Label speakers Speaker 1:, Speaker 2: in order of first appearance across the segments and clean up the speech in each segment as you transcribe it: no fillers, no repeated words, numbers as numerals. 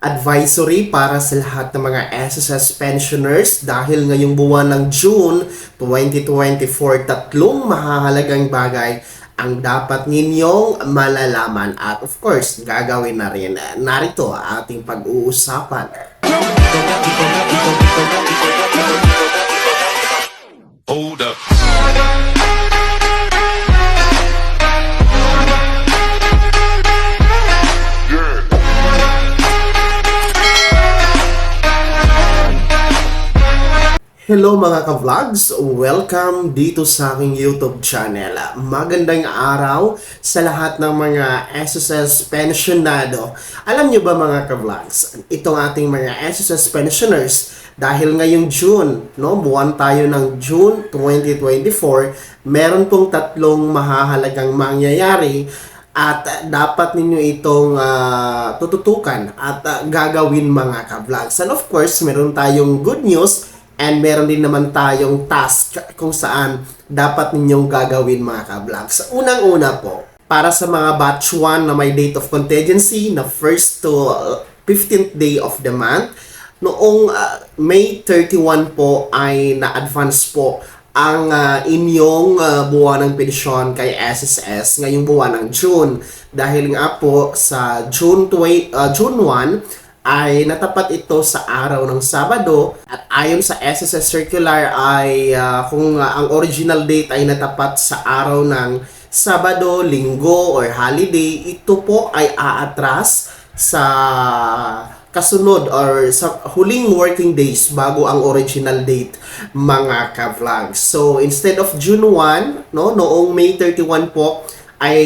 Speaker 1: advisory para sa lahat ng mga SSS pensioners dahil ngayong buwan ng June 2024, tatlong mahahalagang bagay ang dapat ninyong malalaman at of course gagawin na rin. Narito ang ating pag-uusapan.
Speaker 2: Hold up.
Speaker 1: Hello mga ka-vlogs! Welcome dito sa aking YouTube channel. Magandang araw sa lahat ng mga SSS pensionado. Alam nyo ba mga ka-vlogs, itong ating mga SSS pensioners, dahil ngayong June, buwan tayo ng June 2024, meron pong tatlong mahahalagang mangyayari at dapat ninyo itong tututukan at gagawin mga ka-vlogs. And of course, meron tayong good news and meron din naman tayong task kung saan dapat ninyong gagawin mga ka-vlogs. Unang-una po, para sa mga batch 1 na may date of contingency na 1st to 15th day of the month, noong May 31 po ay na-advance po ang inyong buwan ng pensyon kay SSS ngayong buwan ng June. Dahil nga po sa June 1, ay natapat ito sa araw ng Sabado at ayon sa SSS Circular ay kung ang original date ay natapat sa araw ng Sabado, Linggo or holiday, ito po ay aatras sa kasunod or sa huling working days bago ang original date mga ka-vlogs. So instead of June 1, noong May 31 po ay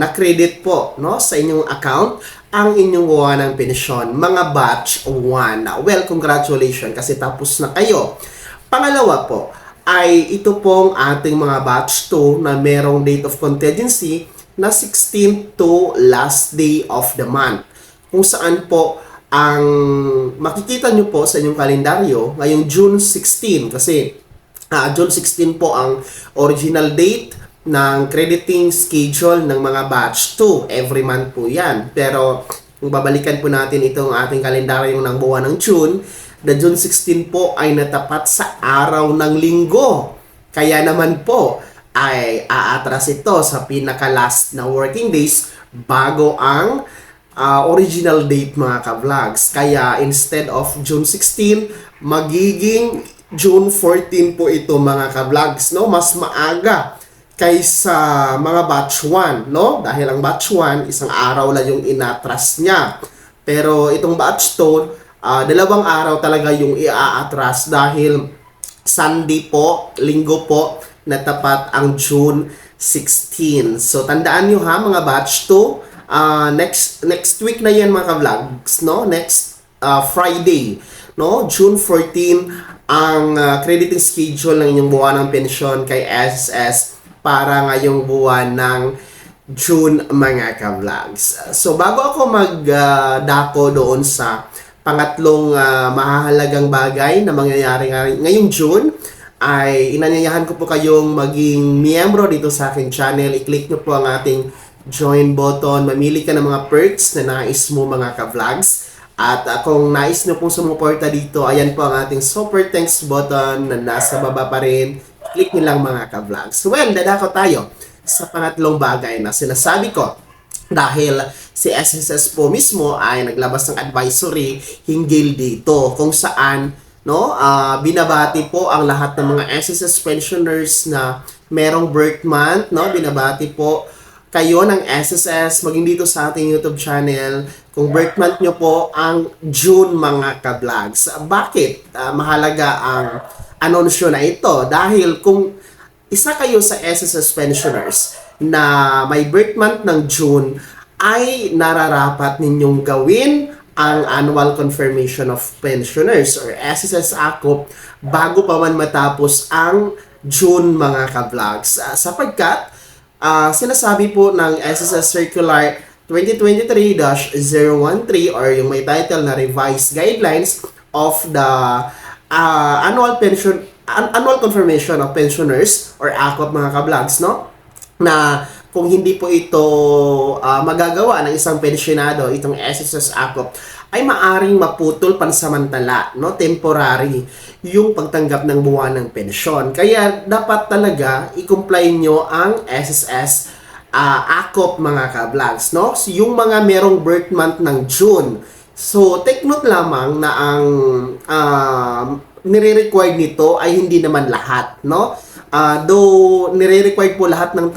Speaker 1: na-credit po sa inyong account ang inyong buwan ng pensyon, mga batch 1. Well, congratulations kasi tapos na kayo. Pangalawa po, ay ito pong ating mga batch 2 na merong date of contingency na 16th to last day of the month. Kung saan po ang makikita nyo po sa inyong kalendaryo ngayong June 16 kasi June 16 po ang original date ng crediting schedule ng mga batch 2. Every month po yan. Pero kung babalikan po natin itong ating kalendaryo ng buwan ng June, the June 16 po ay natapat sa araw ng Linggo. Kaya naman po ay aatras ito sa pinaka-last na working days bago ang original date mga ka-vlogs. Kaya instead of June 16, magiging June 14 po ito mga ka-vlogs. Mas maaga kaysa mga batch 1, Dahil ang batch 1, isang araw lang yung inatras niya. Pero itong batch 2, dalawang araw talaga yung i-atras dahil Sunday po, Linggo po, natapat ang June 16. So tandaan nyo mga batch 2, next week na yan mga ka-vlogs, Next Friday, June 14, ang crediting schedule ng inyong buwan ng pensyon kay SSS para ngayong buwan ng June mga ka-vlogs. So bago ako magdako doon sa pangatlong mahahalagang bagay na mangyayari ngayong June, ay inanyayahan ko po kayong maging miyembro dito sa aking channel. I-click nyo po ang ating join button. Mamili ka ng mga perks na nais mo mga ka-vlogs. At kung nais nyo pong sumuporta dito, ayan po ang ating super thanks button na nasa baba pa rin. Click nyo lang mga ka-vlogs. Well, dadako tayo sa pangatlong bagay na sinasabi ko. Dahil si SSS po mismo ay naglabas ng advisory hinggil dito kung saan binabati po ang lahat ng mga SSS pensioners na merong birth month. Binabati po kayo ng SSS maging dito sa ating YouTube channel kung birth month nyo po ang June mga ka-vlogs. Bakit mahalaga ang anunsyo na ito? Dahil kung isa kayo sa SSS pensioners na may birth month ng June, ay nararapat ninyong gawin ang Annual Confirmation of Pensioners or SSS ACOP bago pa man matapos ang June mga ka-vlogs. Sapagkat sinasabi po ng SSS Circular 2023-013 or yung may title na Revised Guidelines of the Annual Confirmation of Pensioners or ACOP mga ka-vlogs, na kung hindi po ito magagawa ng isang pensyonado, itong SSS AKOP, ay maaring maputol pansamantala, no, temporary, yung pagtanggap ng buwan ng pensyon. Kaya dapat talaga i-comply nyo ang SSS AKOP mga ka-vlogs, no? So, yung mga merong birth month ng June. So, take note lamang na ang nire-required nito ay hindi naman lahat, no? Though nire-required po lahat ng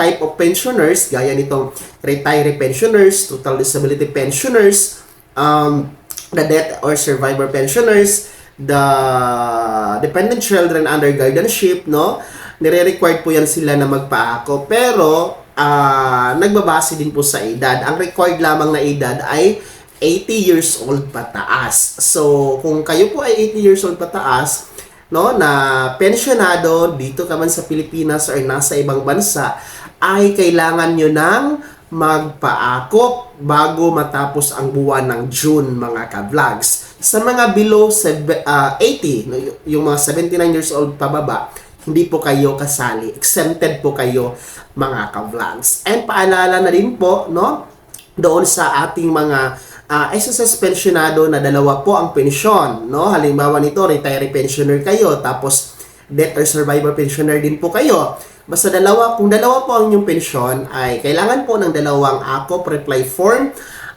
Speaker 1: type of pensioners, gaya nitong retiree pensioners, total disability pensioners, the death or survivor pensioners, the dependent children under guardianship, no? Nire-required po yan sila na magpaako. Pero, nagbabase din po sa edad. Ang required lamang na edad ay 80 years old pataas. So, kung kayo po ay 80 years old pataas, no, na pensionado dito ka man sa Pilipinas or nasa ibang bansa, ay kailangan nyo ng magpaakop bago matapos ang buwan ng June, mga ka-vlogs. Sa mga below 80, yung mga 79 years old pababa, hindi po kayo kasali. Exempted po kayo, mga ka-vlogs. And paalala na din po, no, doon sa ating mga SSS pensionado na dalawa po ang pensyon, no? Halimbawa nito, retiree pensioner kayo, tapos death or survivor pensioner din po kayo. Basta kung dalawa po ang inyong pensyon, ay kailangan po ng dalawang AKOP reply form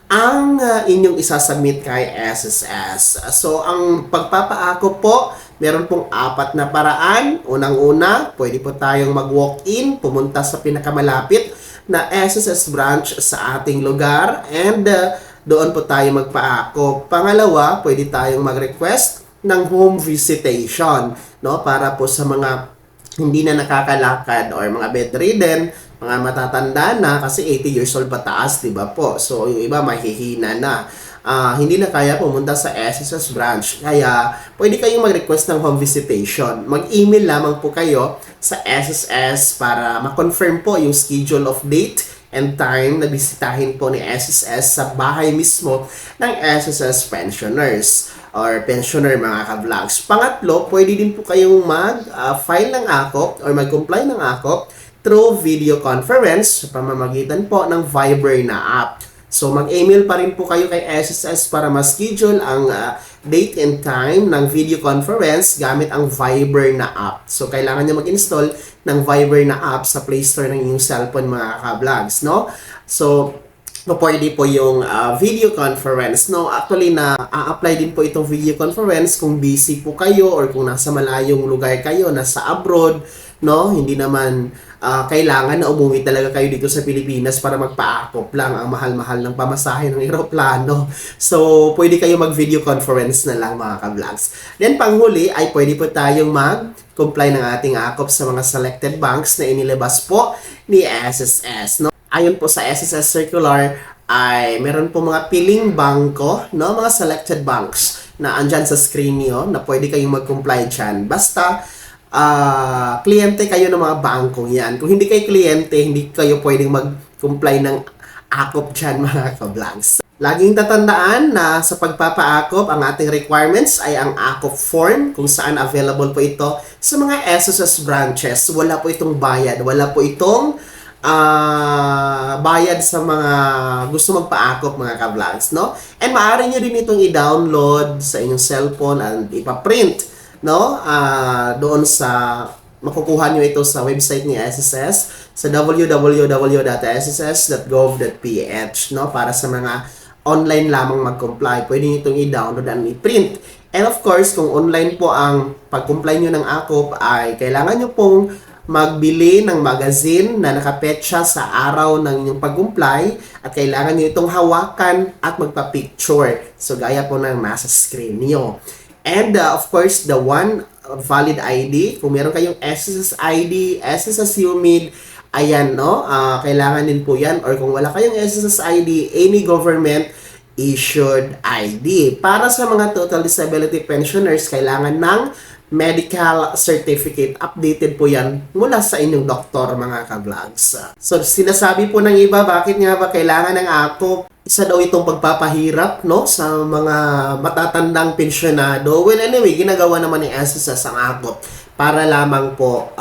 Speaker 1: ang inyong isasubmit kay SSS. So, ang pagpapa-AKOP po, meron pong 4 na paraan. Unang-una, pwede po tayong mag-walk-in, pumunta sa pinakamalapit na SSS branch sa ating lugar, and doon po tayo magpaako. Pangalawa, pwede tayong mag-request ng home visitation, no? Para po sa mga hindi na nakakalakad or mga bedridden, mga matatanda na, kasi 80 years old pataas, di ba po? So, yung iba mahihina na. Hindi na kaya pumunta sa SSS branch. Kaya, pwede kayong mag-request ng home visitation. Mag-email lamang po kayo sa SSS para ma-confirm po yung schedule of date and time na bisitahin po ni SSS sa bahay mismo ng SSS pensioners or pensioner, mga ka-vlogs. Pangatlo, pwede din po kayong mag-file ng AKOP or mag-comply ng AKOP through video conference sa pamamagitan po ng Viber na app. So, mag-email pa rin po kayo kay SSS para ma-schedule ang date and time ng video conference gamit ang Viber na app. So, kailangan nyo mag-install ng Viber na app sa Play Store ng inyong cellphone, mga ka-vlogs, no? So, pwede po yung video conference, no? Actually, na-apply din po itong video conference kung busy po kayo or kung nasa malayong lugar kayo, nasa abroad, no? Hindi naman kailangan na umuwi talaga kayo dito sa Pilipinas para magpa-akop lang. Ang mahal-mahal ng pamasahe ng eroplano. So, pwede kayo mag-video conference na lang, mga ka-vlogs. Then, panghuli ay pwede po tayong mag-comply ng ating akop sa mga selected banks na inilabas po ni SSS, no? Ayon po sa SSS Circular, ay meron po mga piling bangko, no? Mga selected banks na andyan sa screen niyo na pwede kayong mag-comply dyan. Basta, kliyente kayo ng mga bangkong yan. Kung hindi kayo kliyente, hindi kayo pwedeng mag-comply ng akop dyan, mga ka-vlogs. Laging tatandaan na sa pagpapa-akop, ang ating requirements ay ang akop form, kung saan available po ito sa mga SSS branches. Wala po itong bayad. Wala po itong bayad sa mga gusto magpa-akop, mga ka-vlogs, no? And maaari nyo din itong i-download sa inyong cellphone and ipa-print, no? Doon sa makukuha nyo ito sa website ni SSS sa www.sss.gov.ph, no? Para sa mga online lamang mag-comply, pwede nyo itong i-download and i-print. And of course, kung online po ang pag-comply nyo ng AKOP, ay kailangan nyo pong magbili ng magazine na nakapetsa sa araw ng inyong pag-comply at kailangan nyo itong hawakan at magpa-picture. So, gaya po ng nasa screen niyo. And of course, the one valid ID, kung meron kayong SSS ID, SSS UMID, ayan, no? Kailangan din po yan. Or kung wala kayong SSS ID, any government issued ID. Para sa mga total disability pensioners, kailangan ng medical certificate. Updated po yan mula sa inyong doktor, mga ka-vlogs. So, sinasabi po ng iba, bakit nga ba kailangan ng AKOP? Isa daw itong pagpapahirap, no, sa mga matatandang pensyonado. Well, anyway, ginagawa naman ni SSS ang AKOP para lamang po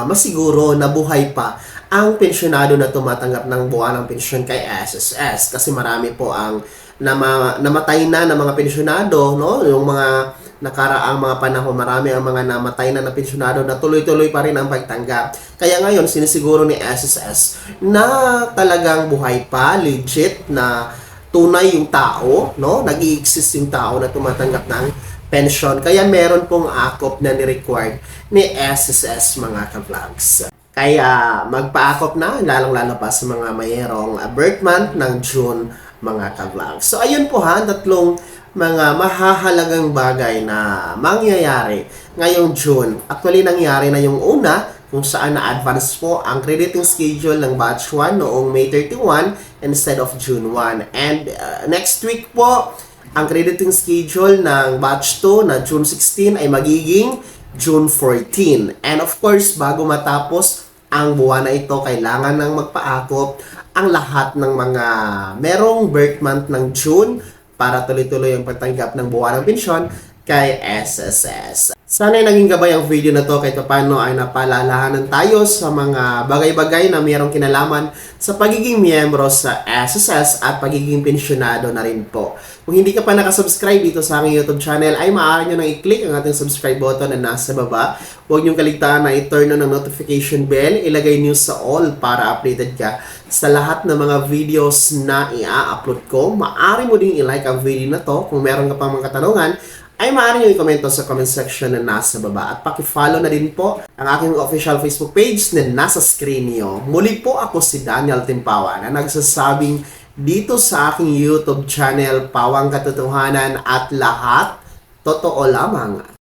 Speaker 1: masiguro na buhay pa ang pensyonado na tumatanggap ng buwanang pensyon kay SSS. Kasi marami po ang namatay na ng mga pensyonado, no? Yung mga nakaraang mga panahon, marami ang mga namatay na pensyonado na tuloy-tuloy pa rin ang pagtanggap. Kaya ngayon, sinisiguro ni SSS na talagang buhay pa, legit, na tunay yung tao, no? Nag-i-exist yung tao na tumatanggap ng pension. Kaya meron pong akop na ni-required ni SSS, mga ka-vlogs. Kaya magpa-akop na, lalong-lalo pa sa mga mayroong birth month ng June, mga ka-vlogs. So ayun po ha, tatlong mga mahahalagang bagay na mangyayari ngayong June. Actually, nangyari na yung una kung saan na-advance po ang crediting schedule ng Batch 1 noong May 31 instead of June 1. And next week po, ang crediting schedule ng Batch 2 na June 16 ay magiging June 14. And of course, bago matapos ang buwan na ito, kailangan nang magpaakop ang lahat ng mga merong birth month ng June para tuloy-tuloy ang pagtanggap ng buwanang pensyon kay SSS. Sana ay naging gabay ang video na to kahit paano ay napaalalahanan tayo sa mga bagay-bagay na mayroong kinalaman sa pagiging miyembro sa SSS at pagiging pensyonado na rin po. Kung hindi ka pa nakasubscribe dito sa aking YouTube channel, ay maaari nyo nang i-click ang ating subscribe button na nasa baba. Huwag nyo kaligtaan na i-turn on ang notification bell, ilagay nyo sa all para updated ka sa lahat ng mga videos na i-upload ko. Maaari mo ding i-like ang video na to. Kung meron ka pang mga katanungan, ay maaari nyo i-komento sa comment section na nasa baba. At paki-follow na din po ang aking official Facebook page na nasa screen niyo. Muli po ako si Daniel Timpawa na nagsasabing dito sa aking YouTube channel, Pawang Katotohanan at lahat totoo lamang.